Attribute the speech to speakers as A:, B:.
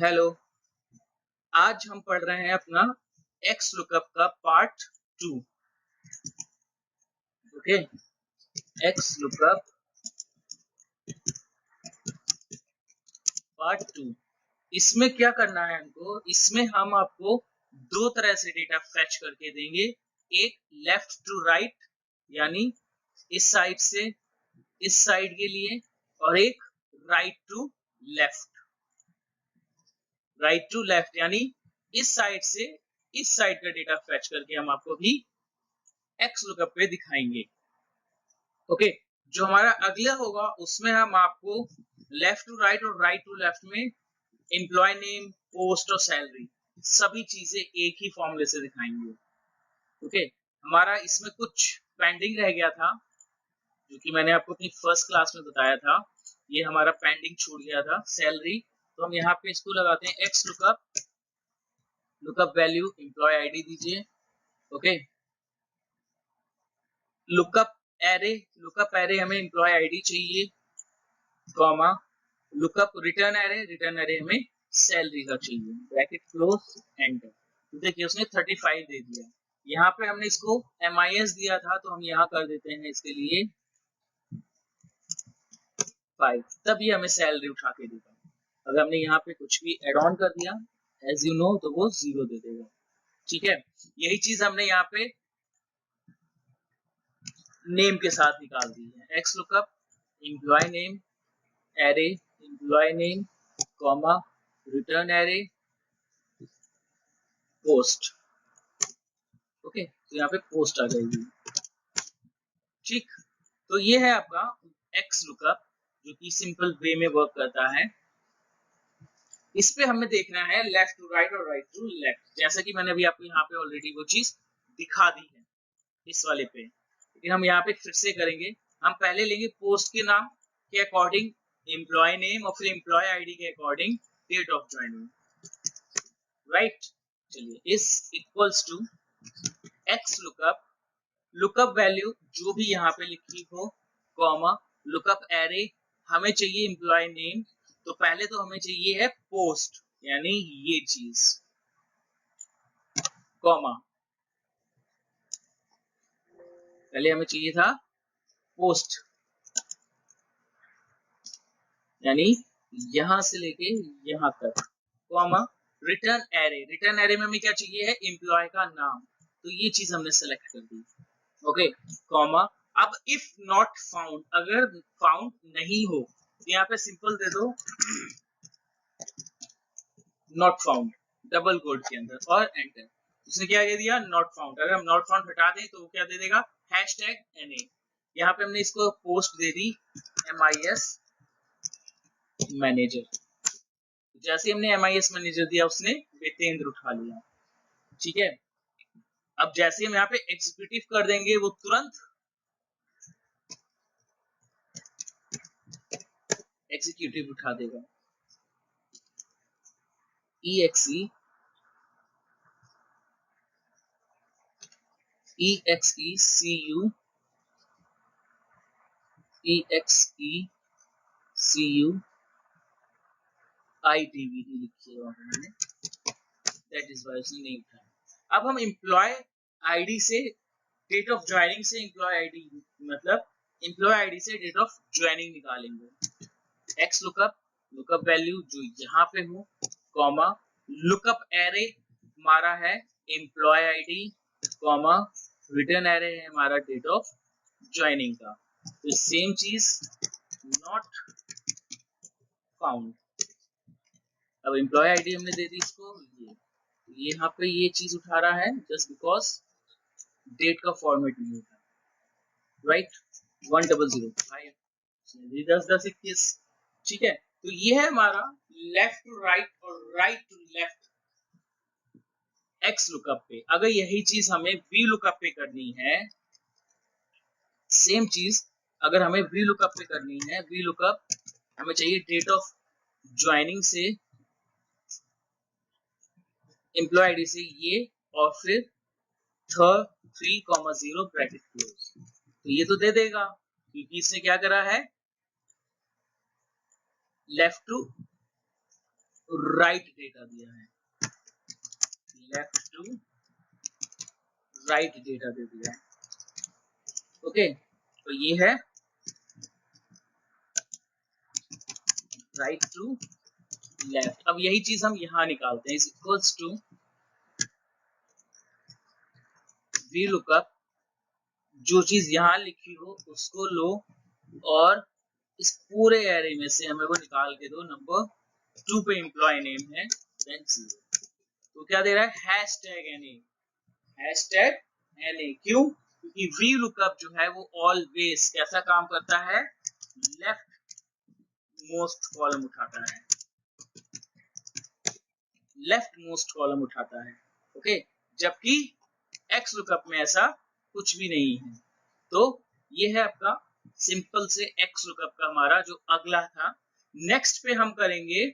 A: Hello. आज हम पढ़ रहे हैं अपना एक्स लुकअप का part 2। Okay, x lookup part 2। इसमें क्या करना है हमको? इसमें हम आपको दो तरह से डेटा फैच करके देंगे। एक लेफ्ट टू राइट यानी इस साइड से इस साइड के लिए, और एक right to left. Right to left यानी इस साइड से इस साइड का डेटा फैच करके हम आपको भी एक्स लुकअप पे दिखाएंगे। ओके, जो हमारा अगला होगा उसमें हम आपको लेफ्ट टू राइट और राइट टू लेफ्ट में एम्प्लॉय नेम, पोस्ट और सैलरी सभी चीजें एक ही फॉर्मूले से दिखाएंगे। ओके, हमारा इसमें कुछ पेंडिंग रह गया था जो कि मैंने आपको अपनी फर्स्ट क्लास में बताया था। ये हमारा पेंडिंग छूट गया था, सैलरी। तो हम यहाँ पे इसको लगाते हैं x lookup, lookup value employee ID दीजिए। ओके, लुकअप एरे हमें एम्प्लॉय आईडी चाहिए, कॉमा लुकअप रिटर्न एरे हमें सैलरी का चाहिए, ब्रैकेट क्लोज, एंटर। तो देखिए उसने 35 दे दिया। यहाँ पे हमने इसको MIS दिया था तो हम यहाँ कर देते हैं इसके लिए 5, तब ये हमें सैलरी उठा के देगा। अगर हमने यहाँ पे कुछ भी एड ऑन कर दिया एज यू नो तो वो 0 दे देगा। ठीक है, यही चीज हमने यहाँ पे नेम के साथ निकाल दी है। X lookup employee name array employee name comma return array post. Okay, तो यहाँ पे पोस्ट आ जाएगी। ठीक, तो ये है आपका एक्स लुकअप जो कि सिंपल वे में वर्क करता है। इस पे हमें देखना है लेफ्ट टू राइट और राइट टू लेफ्ट, जैसा कि मैंने अभी आपको यहाँ पे ऑलरेडी वो चीज दिखा दी है इस वाले पे। लेकिन हम यहाँ पे फिर से करेंगे। हम पहले लेंगे पोस्ट के नाम के अकॉर्डिंग एम्प्लॉय नेम और फिर एम्प्लॉय आईडी के according date of joining. Right, चलिए is equals to X lookup, lookup value जो भी यहाँ पे लिखी हो, कॉमा लुकअप एरे हमें चाहिए एम्प्लॉय नेम। तो पहले तो हमें चाहिए है पोस्ट यानी ये चीज, कॉमा पहले हमें चाहिए था पोस्ट यानी यहां से लेके यहां तक, कॉमा रिटर्न एरे में हमें क्या चाहिए है एम्प्लॉय का नाम। तो ये चीज हमने सेलेक्ट कर दी। ओके, कॉमा अब इफ नॉट फाउंड, अगर फाउंड नहीं हो तो यहाँ पे सिंपल दे दो नॉट फाउंड डबल कोड के अंदर और एंटर। उसने क्या दे दिया नॉट फाउंड। अगर हम नॉट फाउंड हटा दें तो वो क्या दे देगा #NA। यहाँ पे हमने इसको पोस्ट दे दी MIS मैनेजर। जैसे हमने MIS मैनेजर दिया उसने वेतेंद्र उठा लिया। ठीक है, अब जैसे हम यहाँ पे एग्जीक्यूटिव कर देंगे वो तुरंत एग्जीक्यूटिव उठा देगा। EXE CU IDVD लिखी है मैंने, दैट इज वाई उसने नहीं उठाया। अब हम एम्प्लॉय आईडी से डेट ऑफ ज्वाइनिंग से एम्प्लॉय आईडी मतलब एम्प्लॉय आईडी से डेट ऑफ ज्वाइनिंग निकालेंगे। एक्स लुकअप, लुकअप वैल्यू जो यहाँ पे हो, कॉमा लुकअप एरे हमारा है employee ID, comma return array है हमारा डेट ऑफ ज्वाइनिंग का। तो सेम चीज नॉट फाउंड। अब एम्प्लॉय आईडी हमने दे दी इसको, ये यहाँ पे ये चीज उठा रहा है जस्ट बिकॉज डेट का फॉर्मेट नहीं होता। राइट, 1005 10 10 21। ठीक है, तो ये है हमारा लेफ्ट टू राइट और right to left x lookup पे। अगर यही चीज हमें वी लुकअप पे करनी है, सेम चीज अगर हमें वी लुकअप पे करनी है, वी लुकअप हमें चाहिए डेट ऑफ ज्वाइनिंग से एम्प्लॉय आईडी से ये, और फिर 3,0 ब्रैकेट क्लोज। तो ये तो दे देगा क्योंकि इसने क्या करा है लेफ्ट टू राइट डेटा दिया है, लेफ्ट टू राइट डेटा दे दिया है। ओके, तो ये है राइट टू लेफ्ट। अब यही चीज हम यहां निकालते हैं, is equals to v lookup, जो चीज यहां लिखी हो उसको लो और इस पूरे एरे में से हमें वो निकाल के दो। नंबर 2 पे एम्प्लॉय नेम है, देन तो क्या दे रहा है, हैशटैग एनए, हैशटैग एनए। क्यों? क्योंकि वी लुकअप जो है वो ऑलवेज कैसा काम करता है, लेफ्ट मोस्ट कॉलम उठाता है, लेफ्ट मोस्ट कॉलम उठाता है। ओके, जबकि एक्स लुकअप में ऐसा कुछ भी नहीं है। तो ये है आपका सिंपल से एक्स लुकअप का हमारा जो अगला था। नेक्स्ट पे हम करेंगे